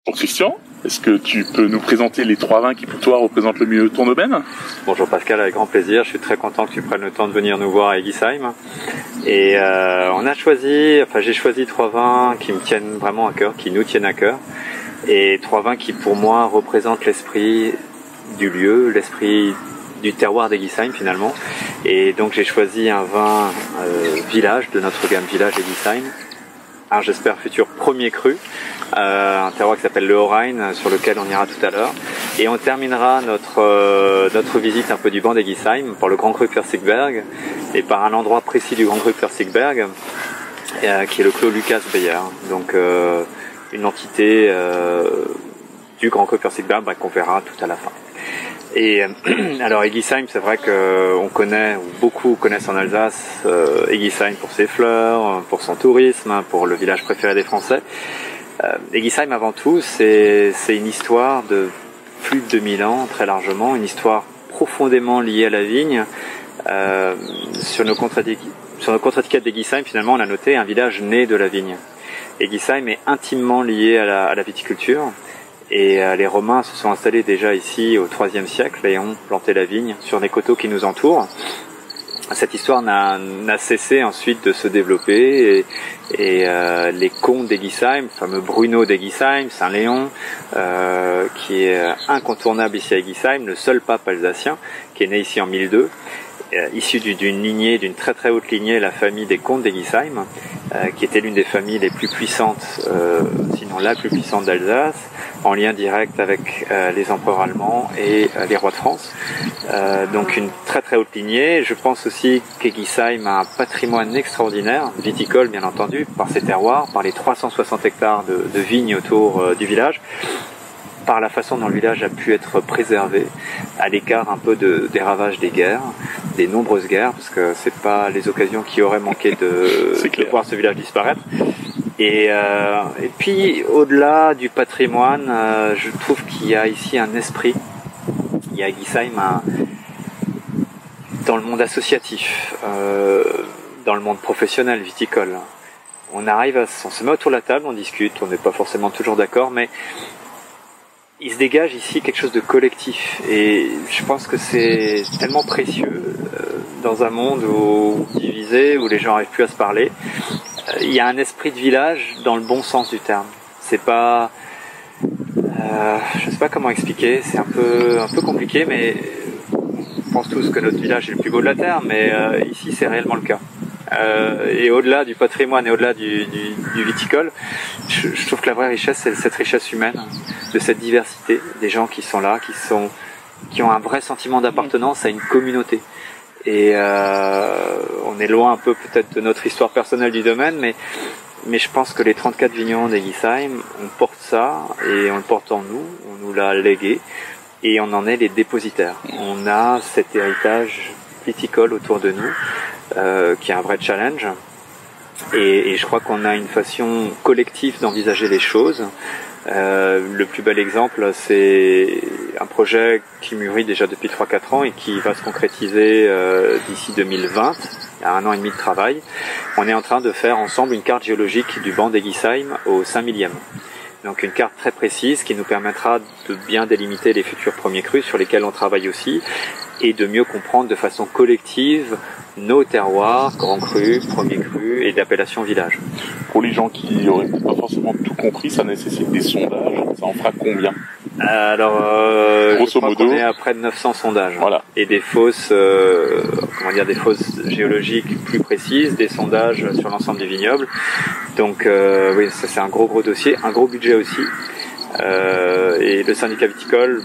Bonjour Christian, est-ce que tu peux nous présenter les 3 vins qui pour toi représentent le mieux ton domaine? Bonjour Pascal, avec grand plaisir. Je suis très content que tu prennes le temps de venir nous voir à Eguisheim. Et j'ai choisi 3 vins qui me tiennent vraiment à cœur, qui nous tiennent à cœur. Et 3 vins qui pour moi représentent l'esprit du lieu, l'esprit du terroir d'Eguisheim finalement. Et donc j'ai choisi un vin village de notre gamme Village Eguisheim. Un j'espère futur premier cru, un terroir qui s'appelle le Haut-Rhin, sur lequel on ira tout à l'heure. Et on terminera notre visite un peu du banc d'Eguisheim par le Grand Cru Pfirsigberg et par un endroit précis du Grand Cru Pfirsigberg qui est le Clos Lucas Beyer. Donc une entité du Grand Cru Pfirsigberg qu'on verra tout à la fin. Et alors Eguisheim, c'est vrai qu'on connaît, ou beaucoup connaissent en Alsace, Eguisheim pour ses fleurs, pour son tourisme, pour le village préféré des Français. Eguisheim avant tout, c'est une histoire de plus de 2000 ans, très largement, une histoire profondément liée à la vigne. Sur nos contre-étiquettes d'Eguisheim, finalement, on a noté un village né de la vigne. Eguisheim est intimement lié à la viticulture. Et les Romains se sont installés déjà ici au IIIe siècle et ont planté la vigne sur les coteaux qui nous entourent. Cette histoire n'a cessé ensuite de se développer et les comtes d'Eguisheim, le fameux Bruno d'Eguisheim, Saint-Léon, qui est incontournable ici à Eguisheim, le seul pape alsacien qui est né ici en 1002, issu d'une très très haute lignée, la famille des comtes d'Eguisheim, qui était l'une des familles les plus puissantes, sinon la plus puissante d'Alsace, en lien direct avec les empereurs allemands et les rois de France. Donc une très très haute lignée. Je pense aussi qu'Eguisheim a un patrimoine extraordinaire, viticole bien entendu, par ses terroirs, par les 360 hectares de vignes autour du village, par la façon dont le village a pu être préservé, à l'écart un peu des ravages des guerres, des nombreuses guerres, parce que c'est pas les occasions qui auraient manqué de voir ce village disparaître. Et puis au-delà du patrimoine, je trouve qu'il y a ici un esprit. Il y a Eguisheim dans le monde associatif, dans le monde professionnel, viticole. On se met autour de la table, on discute, on n'est pas forcément toujours d'accord, mais il se dégage ici quelque chose de collectif. Et je pense que c'est tellement précieux dans un monde divisé, où les gens n'arrivent plus à se parler. Il y a un esprit de village dans le bon sens du terme. C'est pas, je sais pas comment expliquer. C'est un peu compliqué, mais on pense tous que notre village est le plus beau de la terre, mais ici c'est réellement le cas. Et au-delà du patrimoine et au-delà du viticole, je trouve que la vraie richesse, c'est cette richesse humaine, de cette diversité, des gens qui sont là, qui ont un vrai sentiment d'appartenance à une communauté. Et on est loin un peu peut-être de notre histoire personnelle du domaine, mais je pense que les 34 vignerons d'Eguisheim, on porte ça, et on le porte en nous, on nous l'a légué, et on en est les dépositaires. On a cet héritage viticole autour de nous, qui est un vrai challenge, et je crois qu'on a une façon collective d'envisager les choses. Le plus bel exemple, c'est un projet qui mûrit déjà depuis 3-4 ans et qui va se concrétiser d'ici 2020, il y a 1 an et demi de travail. On est en train de faire ensemble une carte géologique du banc d'Eguisheim au 5 millième. Donc une carte très précise qui nous permettra de bien délimiter les futurs premiers crus sur lesquels on travaille aussi et de mieux comprendre de façon collective nos terroirs, grands crus, premiers crus et d'appellation village. Pour les gens qui n'auraient pas forcément tout compris, ça nécessite des sondages. Ça en fera combien? Alors, grosso modo, on est à près de 900 sondages. Voilà. Et des fausses géologiques plus précises, des sondages sur l'ensemble du vignoble. Donc, oui, ça c'est un gros dossier, un gros budget aussi. Et le syndicat viticole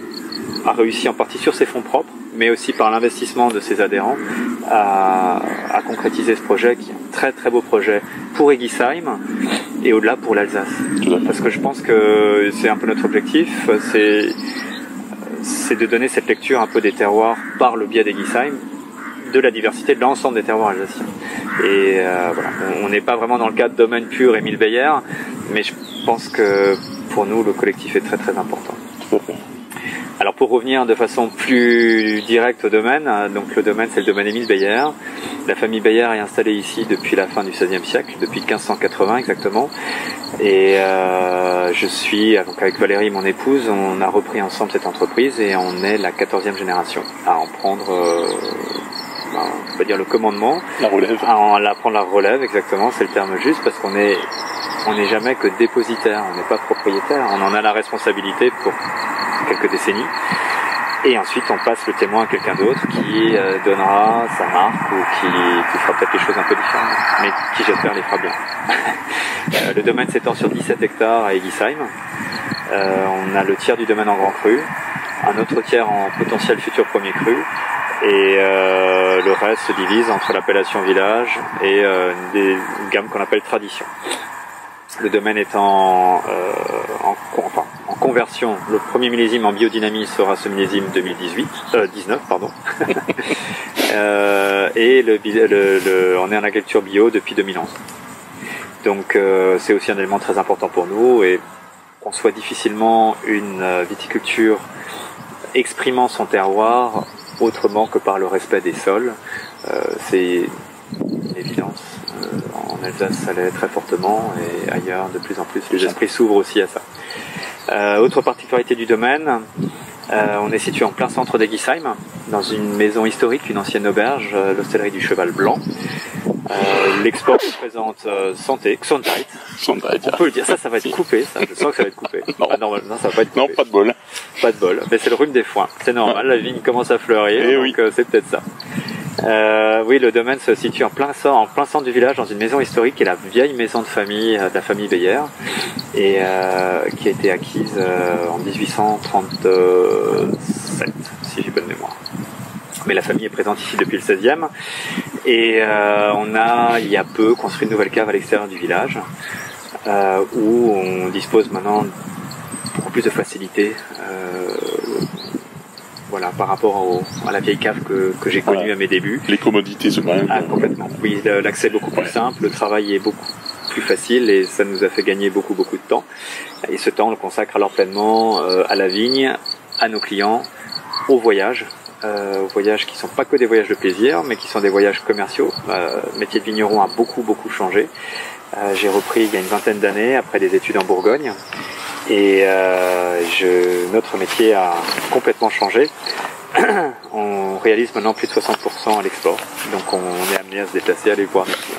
a réussi en partie sur ses fonds propres, mais aussi par l'investissement de ses adhérents, à concrétiser ce projet, qui est un très très beau projet pour Eguisheim et au-delà pour l'Alsace. Parce que je pense que c'est un peu notre objectif, c'est de donner cette lecture un peu des terroirs par le biais d'Eguisheim, de la diversité de l'ensemble des terroirs alsaciens. Et voilà, on n'est pas vraiment dans le cadre domaine pur Émile Beyer, mais je pense que pour nous le collectif est très très important. Alors pour revenir de façon plus directe au domaine, donc le domaine c'est le domaine Émile Beyer, La famille Bayard est installée ici depuis la fin du XVIe siècle, depuis 1580 exactement. Et je suis, donc avec Valérie, mon épouse, on a repris ensemble cette entreprise et on est la 14e génération à en prendre, on va dire le commandement. La relève. À prendre la relève, exactement, c'est le terme juste, parce qu'on n'est jamais que dépositaire, on n'est pas propriétaire, on en a la responsabilité pour quelques décennies. Et ensuite, on passe le témoin à quelqu'un d'autre qui donnera sa marque ou qui fera peut-être des choses un peu différentes, mais qui j'espère les fera bien. Le domaine s'étend sur 17 hectares à Eguisheim. On a le tiers du domaine en grand cru, un autre tiers en potentiel futur premier cru, et le reste se divise entre l'appellation village et une gamme qu'on appelle tradition. Le domaine est en conversion. Le premier millésime en biodynamie sera ce millésime 19 pardon. Et on est en agriculture bio depuis 2011. Donc c'est aussi un élément très important pour nous, et qu'on soit difficilement une viticulture exprimant son terroir autrement que par le respect des sols, c'est une évidence. En Alsace, ça l'est très fortement, et ailleurs, de plus en plus, les esprits s'ouvrent aussi à ça. Autre particularité du domaine, on est situé en plein centre d'Eguisheim, dans une maison historique, une ancienne auberge, l'hostellerie du Cheval Blanc. L'export représente Gesundheit. On peut le dire, ça va être coupé, ça. Je sens que ça va être coupé. Non. Ah, non, ça va pas être coupé. Non, pas de bol. Pas de bol. Mais c'est le rhume des foins. C'est normal, la vigne commence à fleurir, Et donc oui. c'est peut-être ça. Oui, le domaine se situe en plein centre du village, dans une maison historique qui est la vieille maison de famille de la famille Bayard, et qui a été acquise en 1837, si j'ai bonne mémoire. Mais la famille est présente ici depuis le 16e, et on a, il y a peu, construit une nouvelle cave à l'extérieur du village, où on dispose maintenant beaucoup plus de facilité. Voilà, par rapport à la vieille cave que j'ai connue à mes débuts. Les commodités sont quand même... Complètement. Oui, l'accès est beaucoup plus simple, le travail est beaucoup plus facile, et ça nous a fait gagner beaucoup de temps. Et ce temps, on le consacre alors pleinement à la vigne, à nos clients, aux voyages qui sont pas que des voyages de plaisir, mais qui sont des voyages commerciaux. Le métier de vigneron a beaucoup changé. J'ai repris il y a une vingtaine d'années, après des études en Bourgogne. Et notre métier a complètement changé. On réalise maintenant plus de 60% à l'export, donc on est amené à se déplacer, à aller voir nos clients.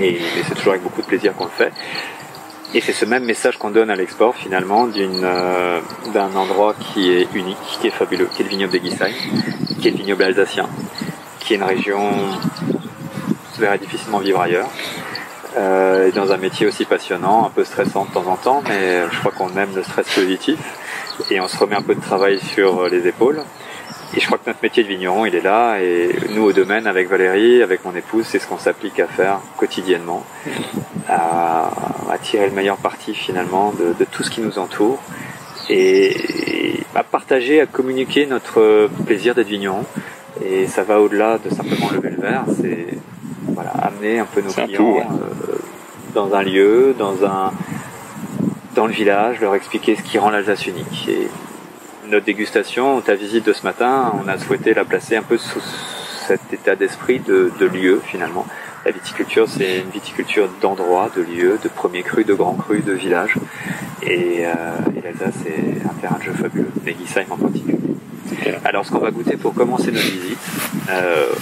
Et c'est toujours avec beaucoup de plaisir qu'on le fait. Et c'est ce même message qu'on donne à l'export finalement d'un endroit qui est unique, qui est fabuleux, qui est le vignoble d'Eguisheim, qui est le vignoble alsacien, qui est une région qui verrait difficilement vivre ailleurs. Dans un métier aussi passionnant, un peu stressant de temps en temps, mais je crois qu'on aime le stress positif, et on se remet un peu de travail sur les épaules. Et je crois que notre métier de vigneron, il est là, et nous au domaine, avec Valérie, avec mon épouse, c'est ce qu'on s'applique à faire quotidiennement, à tirer le meilleur parti finalement de tout ce qui nous entoure, et à partager, à communiquer notre plaisir d'être vigneron. Et ça va au-delà de simplement lever le verre, c'est amener un peu nos clients dans un lieu, dans le village, leur expliquer ce qui rend l'Alsace unique. Et notre dégustation, ta visite de ce matin, on a souhaité la placer un peu sous cet état d'esprit de lieu finalement. La viticulture, c'est une viticulture d'endroit, de lieu, de premier cru, de grand cru, de village. Et l'Alsace, c'est un terrain de jeu fabuleux, l'Eguisheim en particulier. Alors, ce qu'on va goûter pour commencer notre visite,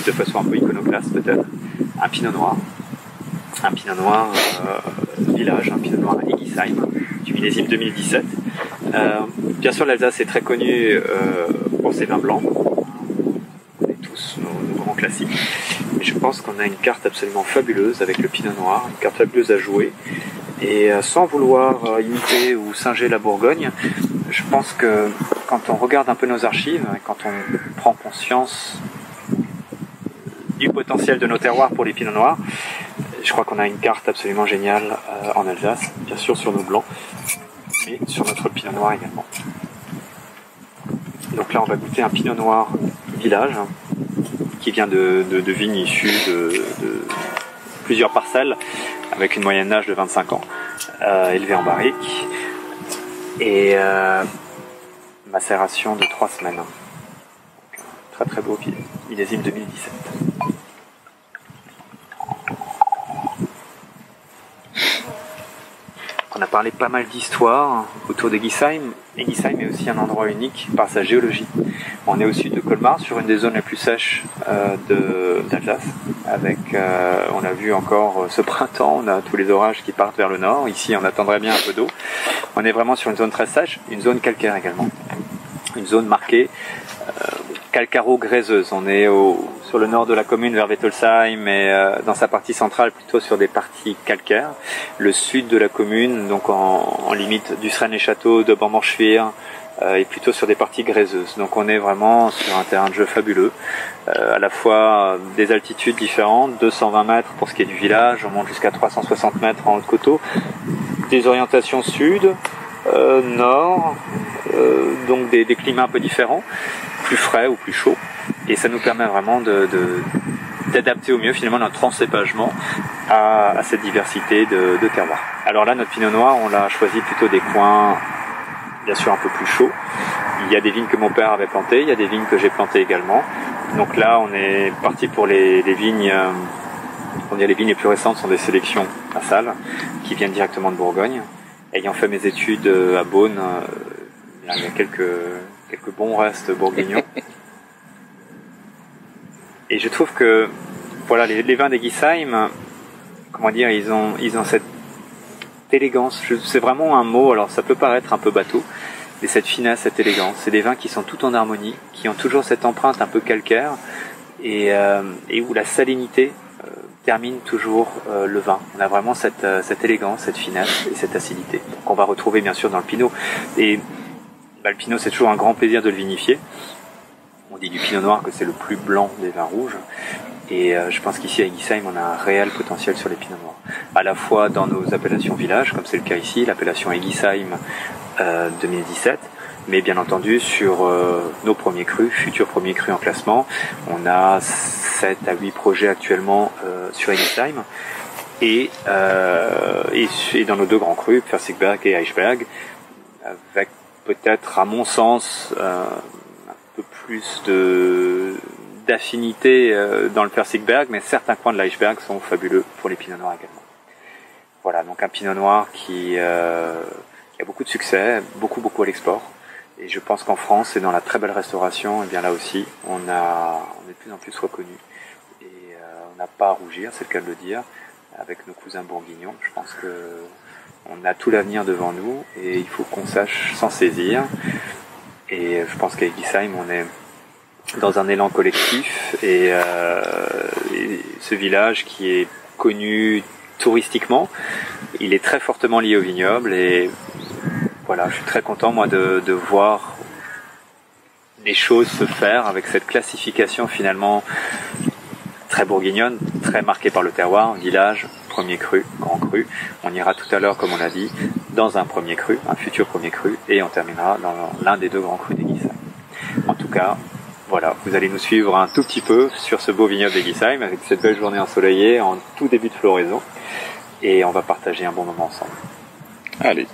de façon un peu iconoclaste peut-être, un pinot noir. Un pinot noir village, un pinot noir à Eguisheim, du millésime 2017. Bien sûr, l'Alsace est très connue pour ses vins blancs. On connaît tous nos grands classiques. Mais je pense qu'on a une carte absolument fabuleuse avec le pinot noir, une carte fabuleuse à jouer. Et sans vouloir imiter ou singer la Bourgogne, je pense que quand on regarde un peu nos archives, quand on prend conscience du potentiel de nos terroirs pour les pinots noirs, je crois qu'on a une carte absolument géniale en Alsace, bien sûr sur nos blancs, mais sur notre pinot noir également. Donc là, on va goûter un pinot noir village, qui vient de vignes issues de plusieurs parcelles, avec une moyenne d'âge de 25 ans, élevée en barrique, et macération de 3 semaines. Donc, très très beau millésime 2017. parlé pas mal d'histoires autour d'Egisheim. Egisheim est aussi un endroit unique par sa géologie. On est au sud de Colmar, sur une des zones les plus sèches d'Alsace. On a vu encore ce printemps, on a tous les orages qui partent vers le nord. Ici, on attendrait bien un peu d'eau. On est vraiment sur une zone très sèche, une zone calcaire également. Une zone marquée calcaro-graiseuse. On est sur le nord de la commune vers Wettolsheim et dans sa partie centrale plutôt sur des parties calcaires. Le sud de la commune, donc en limite du Sren-les-Châteaux, de Bormorschwihr, est plutôt sur des parties graiseuses. Donc on est vraiment sur un terrain de jeu fabuleux, à la fois des altitudes différentes, 220 mètres pour ce qui est du village, on monte jusqu'à 360 mètres en haut de coteau, des orientations sud, nord, donc des climats un peu différents, plus frais ou plus chauds, et ça nous permet vraiment d'adapter au mieux finalement notre transcépagement à cette diversité de terroirs. Alors là, notre pinot noir, on l'a choisi plutôt des coins bien sûr un peu plus chauds. Il y a des vignes que mon père avait plantées, il y a des vignes que j'ai plantées également. Donc là, on est parti pour les vignes, les vignes les plus récentes sont des sélections à Salles, qui viennent directement de Bourgogne. Ayant fait mes études à Beaune, il y a quelques bons restes bourguignons. Et je trouve que voilà, les vins d'Egisheim, comment dire, ils ont cette élégance. C'est vraiment un mot, alors ça peut paraître un peu bateau, mais cette finesse, cette élégance. C'est des vins qui sont tout en harmonie, qui ont toujours cette empreinte un peu calcaire et où la salinité termine toujours le vin. On a vraiment cette élégance, cette finesse et cette acidité qu'on va retrouver bien sûr dans le pinot. Et le pinot, c'est toujours un grand plaisir de le vinifier. On dit du pinot noir que c'est le plus blanc des vins rouges. Et je pense qu'ici à Egisheim, on a un réel potentiel sur les pinots noirs. À la fois dans nos appellations villages, comme c'est le cas ici, l'appellation Egisheim 2017, mais bien entendu sur nos premiers crus, futurs premiers crus en classement. On a 7 à 8 projets actuellement sur Egisheim. Et dans nos 2 grands crus, Pfirsigberg et Eichberg, avec peut-être, à mon sens, un peu plus d'affinité dans le Pfirsigberg, mais certains coins de l'Eichberg sont fabuleux pour les pinots noirs également. Voilà, donc un pinot noir qui a beaucoup de succès, beaucoup à l'export. Et je pense qu'en France et dans la très belle restauration, et bien là aussi, on est de plus en plus reconnu. Et on n'a pas à rougir, c'est le cas de le dire, avec nos cousins bourguignons. Je pense que on a tout l'avenir devant nous et il faut qu'on sache s'en saisir. Et je pense qu'à Egisheim, on est dans un élan collectif et ce village qui est connu touristiquement, il est très fortement lié au vignoble et voilà, je suis très content moi de voir les choses se faire avec cette classification finalement très bourguignonne, très marquée par le terroir, village, premier cru, grand cru. On ira tout à l'heure, comme on l'a dit, dans un premier cru, un futur premier cru, et on terminera dans l'un des 2 grands crus d'Egisheim. En tout cas, voilà, vous allez nous suivre un tout petit peu sur ce beau vignoble d'Egisheim avec cette belle journée ensoleillée en tout début de floraison, et on va partager un bon moment ensemble. Allez.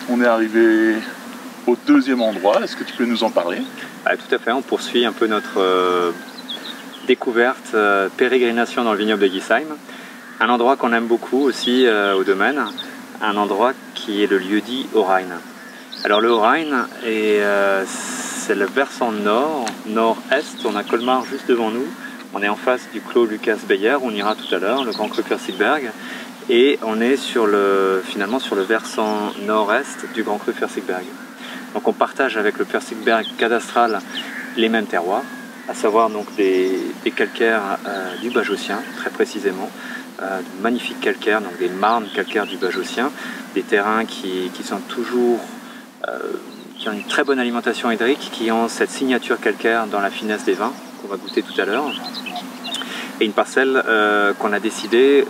On est arrivé au 2e endroit, est-ce que tu peux nous en parler? Tout à fait, on poursuit un peu notre découverte, pérégrination dans le vignoble d'Egisheim. Un endroit qu'on aime beaucoup aussi au domaine, un endroit qui est le lieu-dit Haut-Rhin. Alors le Haut-Rhin, c'est le versant nord-est, on a Colmar juste devant nous, on est en face du clos Lucas Beyer, on ira tout à l'heure, le grand cru Pfirsigberg. Et on est finalement sur le versant nord-est du grand cru Pfirsigberg. Donc on partage avec le Pfirsigberg cadastral les mêmes terroirs, à savoir donc des calcaires du Bajocien, très précisément, de magnifiques calcaires, donc des marnes calcaires du Bajocien, des terrains qui sont toujours, qui ont une très bonne alimentation hydrique, qui ont cette signature calcaire dans la finesse des vins, qu'on va goûter tout à l'heure, et une parcelle qu'on a décidé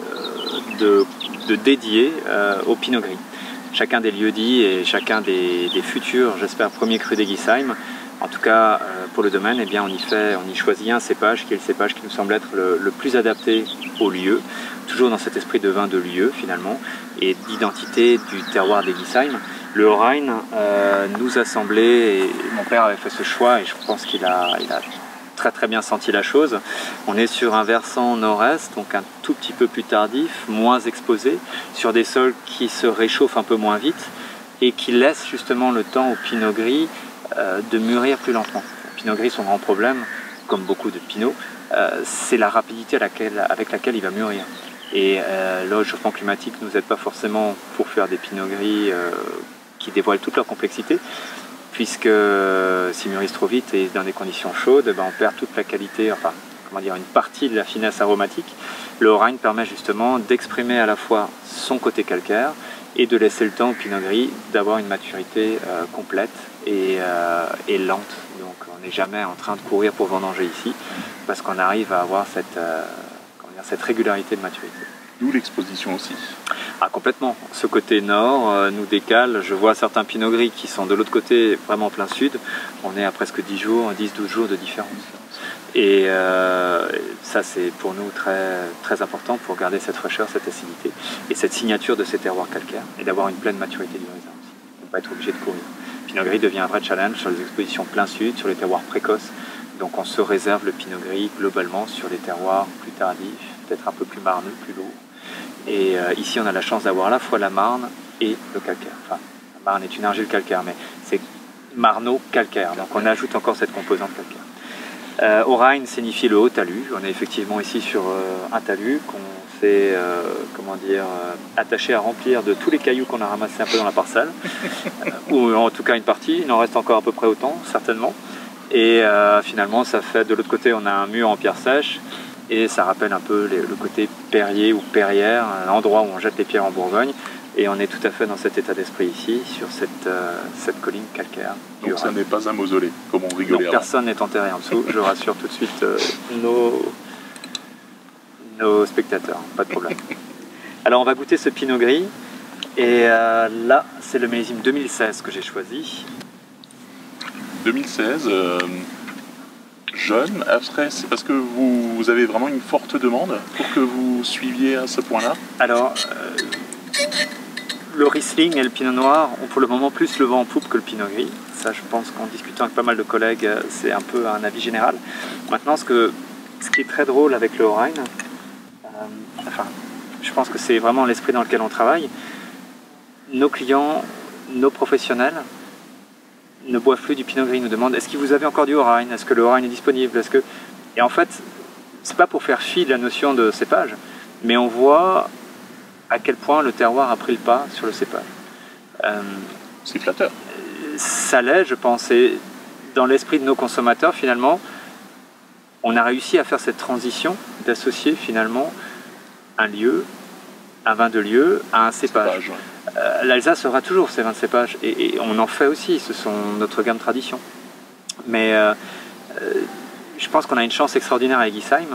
de dédier au Pinot Gris. Chacun des lieux-dits et chacun des futurs, j'espère, premiers crus d'Egisheim, en tout cas pour le domaine, eh bien, on y choisit un cépage qui est le cépage qui nous semble être le plus adapté au lieu, toujours dans cet esprit de vin de lieu finalement, et d'identité du terroir d'Egisheim. Le Haut-Rhin nous a semblé, et mon père avait fait ce choix, et je pense qu'il a très bien senti la chose. On est sur un versant nord-est, donc un tout petit peu plus tardif, moins exposé, sur des sols qui se réchauffent un peu moins vite et qui laissent justement le temps au pinot gris de mûrir plus lentement. Le pinot gris, son grand problème, comme beaucoup de pinots, c'est la rapidité avec laquelle il va mûrir. Et le réchauffement climatique ne nous aide pas forcément pour faire des pinots gris qui dévoilent toute leur complexité, puisque s'ils mûrissent trop vite et dans des conditions chaudes, on perd toute la qualité, enfin, comment dire, une partie de la finesse aromatique. Le Orein permet justement d'exprimer à la fois son côté calcaire et de laisser le temps au pinot gris d'avoir une maturité complète et lente. Donc on n'est jamais en train de courir pour vendanger ici, parce qu'on arrive à avoir cette régularité de maturité. D'où l'exposition aussi. Ah, complètement. Ce côté nord nous décale. Je vois certains pinots gris qui sont de l'autre côté, vraiment en plein sud. On est à presque 10 jours, 10-12 jours de différence. Et ça, c'est pour nous très important pour garder cette fraîcheur, cette acidité et cette signature de ces terroirs calcaires et d'avoir une pleine maturité du raisin aussi. On ne pas être obligé de courir. Pinot gris devient un vrai challenge sur les expositions plein sud, sur les terroirs précoces. Donc on se réserve le pinot gris globalement sur les terroirs plus tardifs, peut-être un peu plus marneux, plus lourds. Et ici on a la chance d'avoir à la fois la marne et le calcaire. Enfin, la marne est une argile calcaire, mais c'est marno-calcaire. Donc on ajoute encore cette composante calcaire. Orein signifie le haut talus. On est effectivement ici sur un talus qu'on s'est attaché à remplir de tous les cailloux qu'on a ramassés un peu dans la parcelle. Ou en tout cas une partie, il en reste encore à peu près autant, certainement. Et finalement, ça fait de l'autre côté, on a un mur en pierre sèche et ça rappelle un peu le côté Perrier ou Perrière, un endroit où on jette les pierres en Bourgogne. Et on est tout à fait dans cet état d'esprit ici, sur cette colline calcaire. Donc ça n'est pas un mausolée, comme on rigolait. Donc personne n'est enterré en dessous, je rassure tout de suite nos spectateurs, pas de problème. Alors on va goûter ce pinot gris. Et là, c'est le millésime 2016 que j'ai choisi. 2016, jeune, après, c'est parce que vous avez vraiment une forte demande pour que vous suiviez à ce point-là? Alors, le Riesling et le Pinot Noir ont pour le moment plus le vent en poupe que le Pinot Gris. Ça, je pense qu'en discutant avec pas mal de collègues, c'est un peu un avis général. Maintenant, ce qui est très drôle avec le Orein, je pense que c'est vraiment l'esprit dans lequel on travaille. Nos clients, nos professionnels, ne boivent plus du Pinot Gris, nous demandent est-ce que vous avez encore du Orein, est-ce que le Orein est disponible, Et en fait, c'est pas pour faire fi de la notion de cépage, mais on voit à quel point le terroir a pris le pas sur le cépage. C'est flatteur. Ça l'est, je pense, et dans l'esprit de nos consommateurs, finalement, on a réussi à faire cette transition d'associer finalement un lieu, un vin de lieu, à un cépage. L'Alsace sera toujours ces vins de cépage et on en fait aussi, ce sont notre gamme tradition. Mais je pense qu'on a une chance extraordinaire à Eguisheim.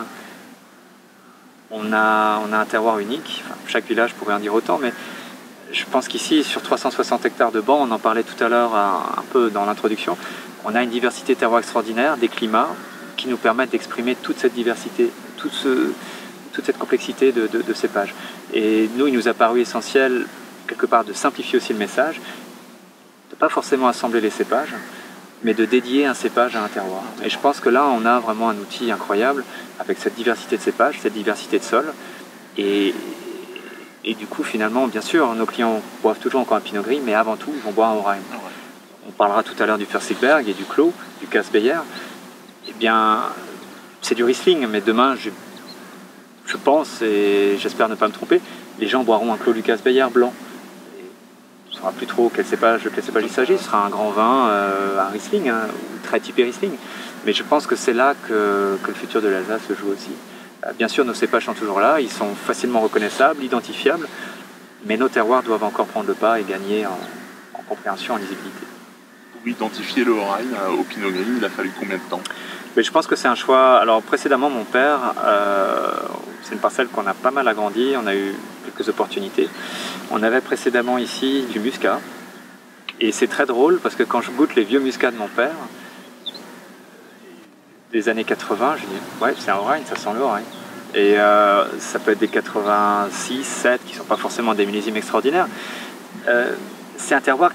On a un terroir unique, enfin, chaque village pourrait en dire autant, mais je pense qu'ici, sur 360 hectares de bancs, on en parlait tout à l'heure un peu dans l'introduction, on a une diversité de terroirs extraordinaire, des climats qui nous permettent d'exprimer toute cette diversité, toute cette complexité de cépages. Et nous, il nous a paru essentiel quelque part de simplifier aussi le message, de ne pas forcément assembler les cépages, mais de dédier un cépage à un terroir. Et je pense que là, on a vraiment un outil incroyable avec cette diversité de cépages, cette diversité de sols. Et du coup, finalement, bien sûr, nos clients boivent toujours encore un Pinot Gris, mais avant tout, ils vont boire un Orein. On parlera tout à l'heure du Pfälzigberg et du Clos, du Käsbeyer. Eh bien, c'est du Riesling, mais demain, je pense, et j'espère ne pas me tromper, les gens boiront un Clos du Käsbeyer blanc. On ne saura plus trop quel cépage il s'agit, ce sera un grand vin, un Riesling, ou très typé Riesling. Mais je pense que c'est là que le futur de l'Alsace se joue aussi. Bien sûr, nos cépages sont toujours là, ils sont facilement reconnaissables, identifiables, mais nos terroirs doivent encore prendre le pas et gagner en compréhension, en lisibilité. Pour identifier le Orein au Pinot Gris, il a fallu combien de temps? Mais je pense que c'est un choix. Alors précédemment, mon père, c'est une parcelle qu'on a pas mal agrandie, on a eu quelques opportunités. On avait précédemment ici du muscat, et c'est très drôle parce que quand je goûte les vieux muscats de mon père, des années 80, je dis ouais, c'est un Orein, ça sent le Orein. Et ça peut être des 86, 7 qui ne sont pas forcément des millésimes extraordinaires. C'est un terroir,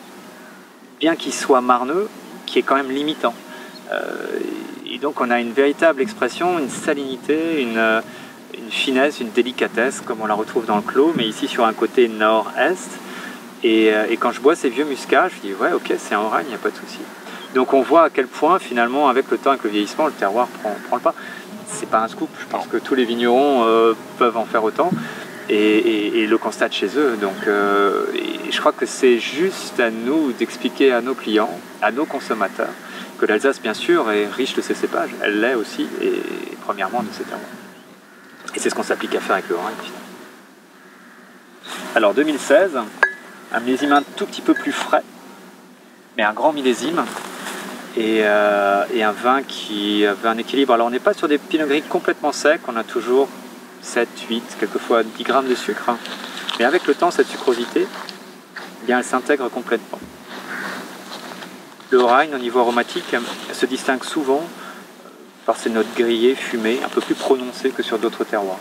bien qu'il soit marneux, qui est quand même limitant. Et donc on a une véritable expression, une salinité, une finesse, une délicatesse comme on la retrouve dans le clos, mais ici sur un côté nord-est. Et quand je bois ces vieux muscats, je dis ouais ok c'est un Orein, il n'y a pas de souci. Donc on voit à quel point finalement avec le temps, avec le vieillissement, le terroir prend le pas. C'est pas un scoop, je pense que tous les vignerons peuvent en faire autant et le constatent chez eux. Donc et je crois que c'est juste à nous d'expliquer à nos clients, à nos consommateurs, que l'Alsace bien sûr est riche de ses cépages, elle l'est aussi, et premièrement de ses terroirs. Et c'est ce qu'on s'applique à faire avec le Orein finalement. Alors 2016, un millésime un tout petit peu plus frais, mais un grand millésime. Et un vin qui avait un équilibre. Alors on n'est pas sur des pinot gris complètement secs, on a toujours 7, 8, quelquefois 10 grammes de sucre. Mais avec le temps, cette sucrosité, eh bien, elle s'intègre complètement. Le Orein, au niveau aromatique, se distingue souvent par ses notes grillées, fumées, un peu plus prononcées que sur d'autres terroirs.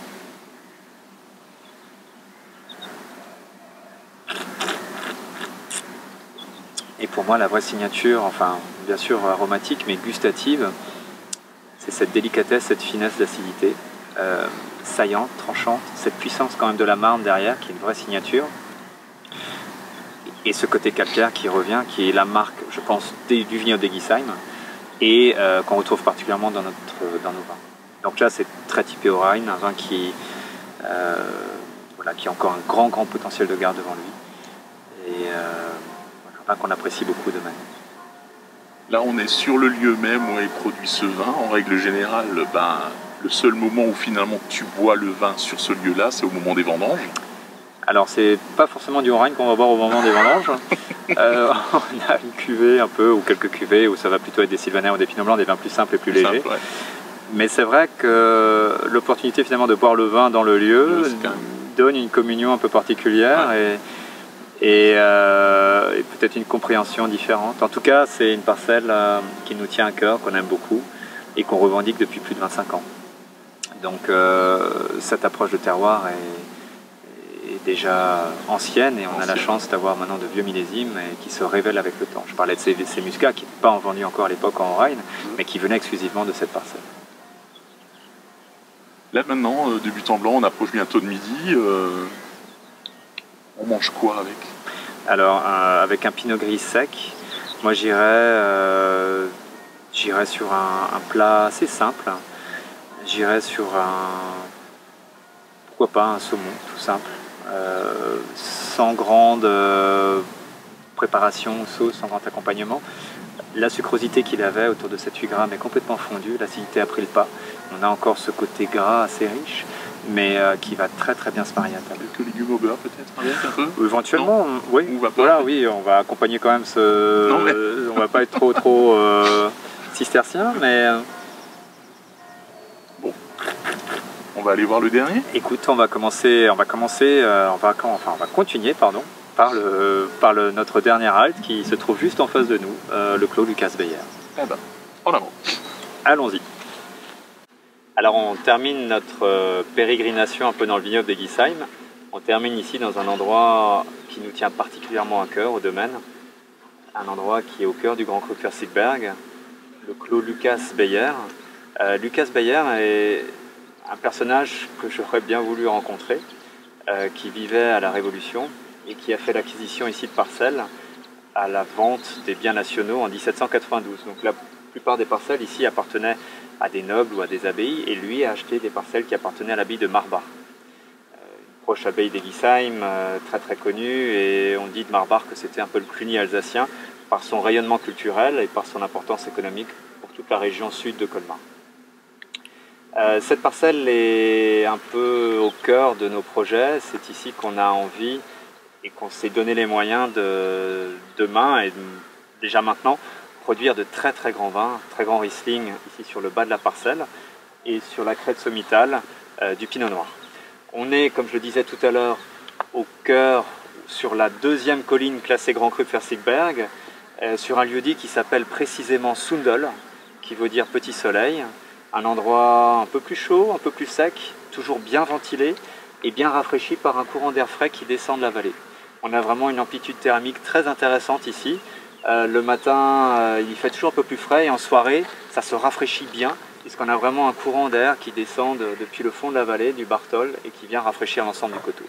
Et pour moi, la vraie signature, enfin, bien sûr aromatique, mais gustative, c'est cette délicatesse, cette finesse d'acidité, saillante, tranchante, cette puissance quand même de la marne derrière, qui est une vraie signature. Et ce côté calcaire qui revient, qui est la marque, je pense, du vignoble d'Eguisheim, et qu'on retrouve particulièrement dans nos vins. Donc là, c'est très typé Orein, un vin qui a encore un grand potentiel de garde devant lui. Et un vin qu'on apprécie beaucoup de même. Là, on est sur le lieu même où est produit ce vin. En règle générale, le seul moment où finalement tu bois le vin sur ce lieu-là, c'est au moment des vendanges. Alors, c'est pas forcément du Orein qu'on va boire au moment des vendanges. On a une cuvée un peu, ou quelques cuvées, où ça va plutôt être des sylvaner ou des pinot blancs, des vins plus simples et plus légers. Ouais. Mais c'est vrai que l'opportunité finalement de boire le vin dans le lieu donne une communion un peu particulière. Ouais. Et peut-être une compréhension différente. En tout cas, c'est une parcelle qui nous tient à cœur, qu'on aime beaucoup et qu'on revendique depuis plus de 25 ans. Donc cette approche de terroir est déjà ancienne et on a la chance d'avoir maintenant de vieux millésimes et qui se révèlent avec le temps. Je parlais de ces muscats qui n'étaient pas vendus encore à l'époque en Orein, mais qui venaient exclusivement de cette parcelle. Là maintenant, débutant blanc, on approche bientôt de midi. On mange quoi avec? Alors, avec un pinot gris sec, moi j'irais sur un plat assez simple. J'irais sur pourquoi pas un saumon, tout simple. Sans grande préparation, sauce, sans grand accompagnement. La sucrosité qu'il avait autour de 7-8 grammes est complètement fondue, l'acidité a pris le pas. On a encore ce côté gras assez riche, mais qui va très bien se marier à table. Quelques légumes au beurre peut-être avec un peu? Éventuellement, oui. Oui, on va accompagner quand même on va pas être trop cistercien, mais... Bon. On va aller voir le dernier? Écoute, on va continuer par notre dernier halte qui se trouve juste en face de nous, le clos Lucas Beyer. Eh ben, en avant. Allons-y. Alors on termine notre pérégrination un peu dans le vignoble d'Eguisheim. On termine ici dans un endroit qui nous tient particulièrement à cœur au domaine. Un endroit qui est au cœur du Grand Cru Pfälzigberg, le clos Lucas Beyer. Lucas Beyer est un personnage que j'aurais bien voulu rencontrer, qui vivait à la Révolution et qui a fait l'acquisition ici de parcelles à la vente des biens nationaux en 1792. Donc la plupart des parcelles ici appartenaient à des nobles ou à des abbayes, et lui a acheté des parcelles qui appartenaient à l'abbaye de Marbach. Une proche abbaye d'Eguisheim, très connue, et on dit de Marbach que c'était un peu le Cluny alsacien par son rayonnement culturel et par son importance économique pour toute la région sud de Colmar. Cette parcelle est un peu au cœur de nos projets, c'est ici qu'on a envie et qu'on s'est donné les moyens de demain et déjà maintenant produire de très grands vins, très grands Riesling ici sur le bas de la parcelle et sur la crête sommitale du Pinot Noir. On est, comme je le disais tout à l'heure, au cœur, sur la deuxième colline classée Grand Cru Pfälzigberg, sur un lieu-dit qui s'appelle précisément Sundel, qui veut dire petit soleil, un endroit un peu plus chaud, un peu plus sec, toujours bien ventilé et bien rafraîchi par un courant d'air frais qui descend de la vallée. On a vraiment une amplitude thermique très intéressante ici, Le matin, il fait toujours un peu plus frais et en soirée, ça se rafraîchit bien puisqu'on a vraiment un courant d'air qui descend depuis le fond de la vallée du Bartol et qui vient rafraîchir l'ensemble du coteau.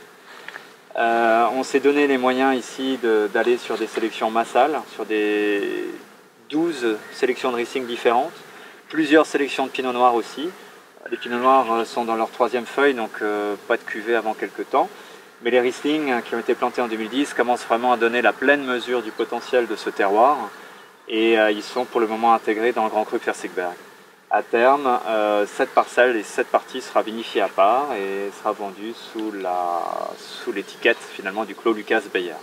On s'est donné les moyens ici d'aller sur des sélections massales, sur des 12 sélections de Riesling différentes, plusieurs sélections de Pinot Noir aussi. Les Pinot Noirs sont dans leur 3e feuille, donc pas de cuvée avant quelques temps. Mais les Riesling qui ont été plantés en 2010 commencent vraiment à donner la pleine mesure du potentiel de ce terroir et ils sont pour le moment intégrés dans le Grand Cru Pfälzigberg. À terme, cette parcelle et cette partie sera vinifiée à part et sera vendue sous l'étiquette finalement du Clos Lucas Beyer.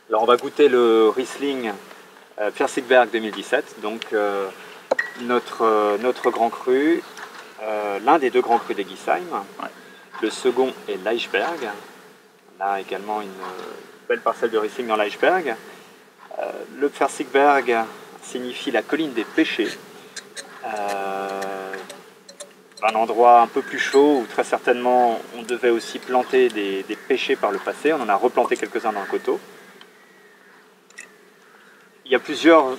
Alors on va goûter le Riesling Pfälzigberg 2017, donc notre Grand Cru, l'un des 2 Grands Crus d'Eggisheim. Ouais. Le second est l'Eichberg. On a également une belle parcelle de Riesling dans l'Eichberg. Le Pfälzigberg signifie la colline des pêchers. Un endroit un peu plus chaud où très certainement on devait aussi planter des pêchers par le passé. On en a replanté quelques-uns dans le coteau. Il y a plusieurs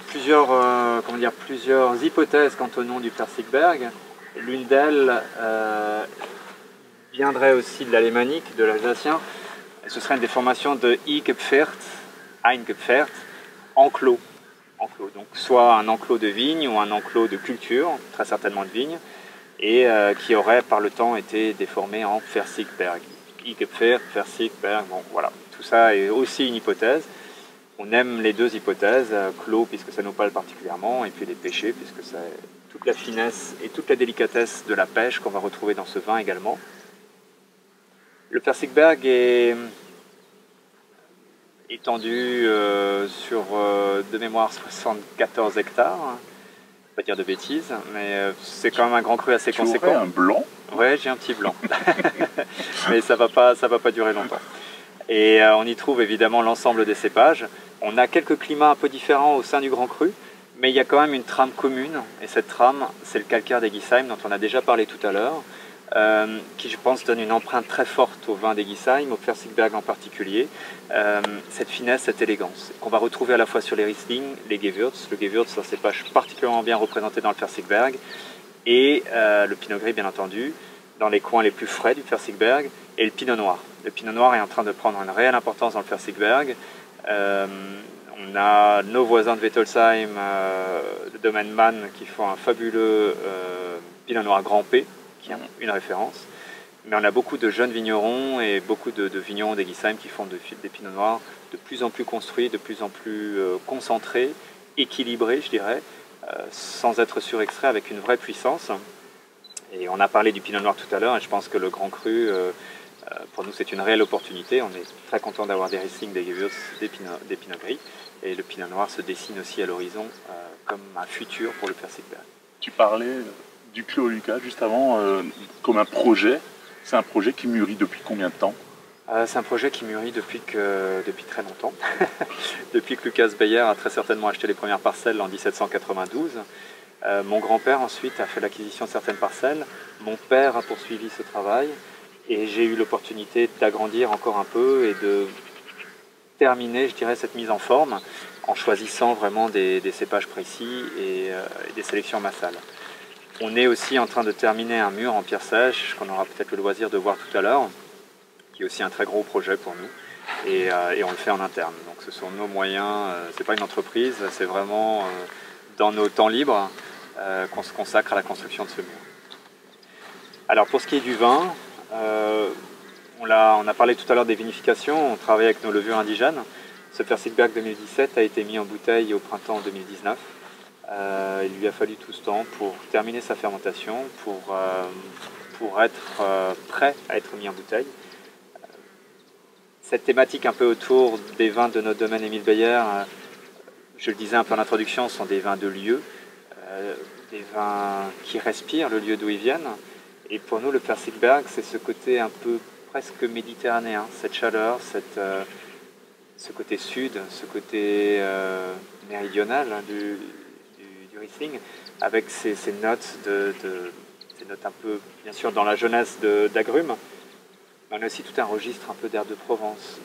hypothèses quant au nom du Pfälzigberg. L'une d'elles viendrait aussi de l'alémanique, de l'alsacien. Ce serait une déformation de Eingepfercht, enclos. Donc soit un enclos de vigne ou un enclos de culture, très certainement de vigne, et qui aurait par le temps été déformé en Pfälzigberg. Eingepfercht, Pfälzigberg, bon voilà. Tout ça est aussi une hypothèse. On aime les 2 hypothèses, clos puisque ça nous parle particulièrement, et puis les pêchés puisque c'est toute la finesse et toute la délicatesse de la pêche qu'on va retrouver dans ce vin également. Le Pfälzigberg est étendu sur de mémoire 74 hectares, pas dire de bêtises, mais c'est quand même un Grand Cru assez conséquent. Tu aurais un blanc? Ouais, j'ai un petit blanc, mais ça va pas durer longtemps. Et on y trouve évidemment l'ensemble des cépages. On a quelques climats un peu différents au sein du Grand Cru, mais il y a quand même une trame commune, et cette trame, c'est le calcaire d'Eggisheim dont on a déjà parlé tout à l'heure, qui je pense donne une empreinte très forte au vin d'Eggisheim, au Pfälzigberg en particulier, cette finesse, cette élégance, qu'on va retrouver à la fois sur les Riesling, les Gewürz. Le Gewürz, c'est un cépage particulièrement bien représenté dans le Pfälzigberg, et le Pinot Gris bien entendu, dans les coins les plus frais du Pfälzigberg, et le Pinot Noir. Le Pinot Noir est en train de prendre une réelle importance dans le Pfälzigberg. On a nos voisins de Wettolsheim, le domaine Mann, qui font un fabuleux Pinot Noir Grand P, qui est une référence. Mais on a beaucoup de jeunes vignerons et beaucoup de vignerons d'Eggisheim qui font des Pinots Noirs de plus en plus construits, de plus en plus concentrés, équilibrés, je dirais, sans être surextraits, avec une vraie puissance. Et on a parlé du Pinot Noir tout à l'heure, et je pense que le Grand Cru, pour nous, c'est une réelle opportunité. On est très content d'avoir des Riesling, des Gewürz, des Pinot Gris. Et le Pinot Noir se dessine aussi à l'horizon comme un futur pour le Pfälzigberg. Tu parlais du Clos Lucas juste avant comme un projet. C'est un projet qui mûrit depuis combien de temps? C'est un projet qui mûrit depuis très longtemps. Depuis que Lucas Beyer a très certainement acheté les premières parcelles en 1792. Mon grand-père ensuite a fait l'acquisition de certaines parcelles. Mon père a poursuivi ce travail. Et j'ai eu l'opportunité d'agrandir encore un peu et de terminer, je dirais, cette mise en forme en choisissant vraiment des cépages précis et des sélections massales. On est aussi en train de terminer un mur en pierre sèche qu'on aura peut-être le loisir de voir tout à l'heure, qui est aussi un très gros projet pour nous, et on le fait en interne. Donc ce sont nos moyens, c'est pas une entreprise, c'est vraiment dans nos temps libres qu'on se consacre à la construction de ce mur. Alors pour ce qui est du vin, on a parlé tout à l'heure des vinifications, on travaille avec nos levures indigènes. Ce Pfälzigberg 2017 a été mis en bouteille au printemps 2019. Il lui a fallu tout ce temps pour terminer sa fermentation, pour être prêt à être mis en bouteille. Cette thématique un peu autour des vins de notre domaine Émile Beyer, je le disais un peu en introduction, sont des vins de lieu, des vins qui respirent le lieu d'où ils viennent. Et pour nous, le Pfälzigberg, c'est ce côté un peu presque méditerranéen, cette chaleur, ce côté sud, ce côté méridional du Riesling, avec ces notes ces notes un peu, bien sûr, dans la jeunesse d'agrumes, mais on a aussi tout un registre un peu d'air de Provence,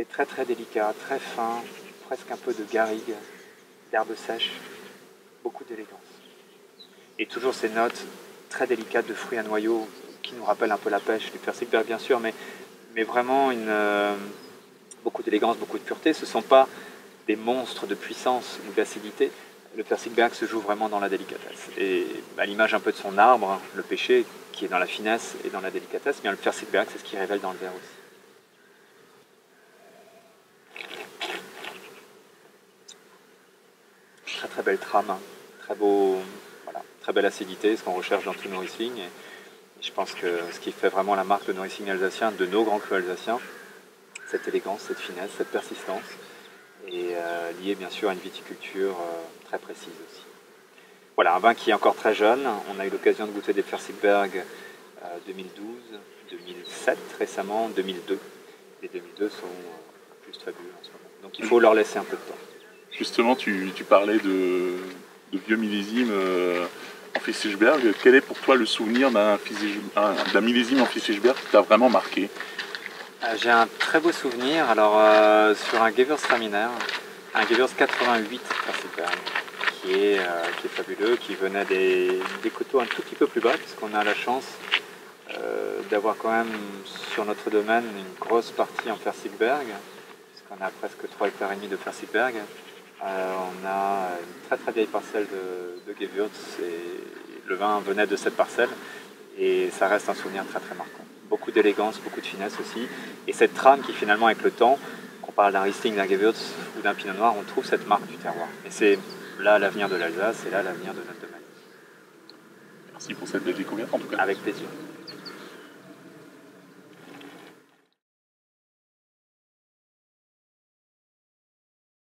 C'est très très délicat, très fin, presque un peu de garrigue, d'herbe sèche, beaucoup d'élégance. Et toujours ces notes très délicates de fruits à noyaux qui nous rappellent un peu la pêche, du Pfirsichberg bien sûr, mais vraiment beaucoup d'élégance, beaucoup de pureté. Ce ne sont pas des monstres de puissance ou d'acidité. Le Pfirsichberg se joue vraiment dans la délicatesse. Et à l'image un peu de son arbre, le pêcher, qui est dans la finesse et dans la délicatesse, bien le Pfirsichberg, c'est ce qui révèle dans le verre aussi. Très très belle trame, très beau, voilà, très belle acidité, ce qu'on recherche dans tout nos Riesling. Et je pense que ce qui fait vraiment la marque de nos Riesling alsaciens, de nos grands crus alsaciens, cette élégance, cette finesse, cette persistance, et liée bien sûr à une viticulture très précise aussi. Voilà, un vin qui est encore très jeune. On a eu l'occasion de goûter des Pfirsichberg 2012, 2007 récemment, 2002. Les 2002 sont plus fabuleux en ce moment. Donc il faut leur laisser un peu de temps. Justement, tu parlais de vieux millésimes en Pfirsichberg. Quel est pour toi le souvenir d'un millésime en Pfirsichberg qui t'a vraiment marqué? J'ai un très beau souvenir alors, sur un Gewürztraminer, un Gewürz 88 Pfirsichberg, qui est fabuleux, qui venait des coteaux un tout petit peu plus bas, puisqu'on a la chance d'avoir quand même sur notre domaine une grosse partie en Pfirsichberg, puisqu'on a presque 3,5 hectares de Pfirsichberg. On a une très très vieille parcelle de Gewürz et le vin venait de cette parcelle et ça reste un souvenir très très marquant. Beaucoup d'élégance, beaucoup de finesse aussi, et cette trame qui finalement avec le temps, qu'on parle d'un Riesling, d'un Gewürz ou d'un Pinot Noir, on trouve cette marque du terroir. Et c'est là l'avenir de l'Alsace, c'est là l'avenir de notre domaine. Merci pour cette belle découverte en tout cas. Avec plaisir.